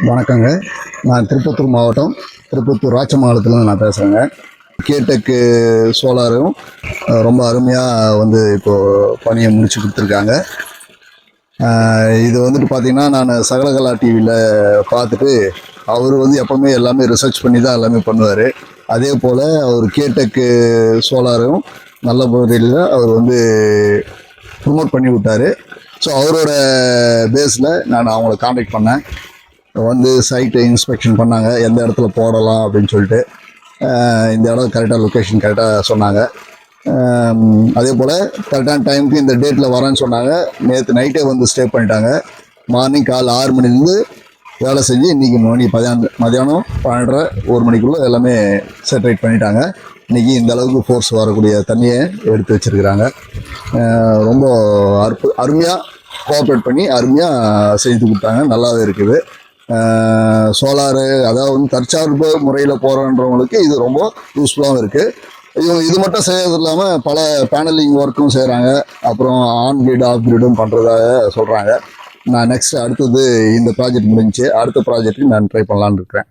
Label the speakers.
Speaker 1: வணக்கங்க. நான் திருப்பத்தூர் மாவட்டம், திருப்பத்தூர் ராச்சமாலத்தில் நான் பேசுகிறேங்க. கேடெக்கு சோலாரும் ரொம்ப அருமையாக இப்போது பணியை முடிச்சு கொடுத்துருக்காங்க. இது பார்த்திங்கன்னா, நான் சகலகலா டிவியில் பார்த்துட்டு அவர் எப்போவுமே எல்லாமே ரிசர்ச் பண்ணி தான் எல்லாமே பண்ணுவார். அதே போல் அவர் கேடெக்கு சோலாரும் நல்ல முறையில் அவர் ப்ரொமோட் பண்ணி விட்டார். ஸோ அவரோட பேஸில் நான் அவங்கள காண்டாக்ட் பண்ணேன். சைட்டை இன்ஸ்பெக்ஷன் பண்ணாங்க, எந்த இடத்துல போடலாம் அப்படின்னு சொல்லிட்டு. இந்த இடம் கரெக்டாக லொக்கேஷன் கரெக்டாக சொன்னாங்க. அதே போல் கரெக்டான டைமுக்கு இந்த டேட்டில் வரேன்னு சொன்னாங்க. நேற்று நைட்டே ஸ்டே பண்ணிட்டாங்க. மார்னிங் காலை 6 மணிலேருந்து வேலை செஞ்சு இன்றைக்கி மதியானம் 12:30 1 மணிக்குள்ளே எல்லாமே செட்ரேட் பண்ணிட்டாங்க. இன்றைக்கி இந்த அளவுக்கு ஃபோர்ஸ் வரக்கூடிய தண்ணியை எடுத்து வச்சுருக்கிறாங்க. ரொம்ப அருமையாக கோஆப்ரேட் பண்ணி அருமையாக செஞ்சு கொடுத்தாங்க. நல்லாவே இருக்குது. சோலாரு அதாவது தற்சார்பு முறையில் போகிறன்றவங்களுக்கு இது ரொம்ப யூஸ்ஃபுல்லாகவும் இருக்குது. இது மட்டும் செய்கிறது இல்லாமல் பல பேனலிங் ஒர்க்கும் செய்கிறாங்க. அப்புறம் ஆன் கிரிட் ஆஃப் கிரிடும் பண்ணுறதாக சொல்கிறாங்க. நான் அடுத்தது இந்த ப்ராஜெக்ட் முடிஞ்சு அடுத்த ப்ராஜெக்ட்டுக்கு நான் ட்ரை பண்ணலான்னு இருக்கிறேன்.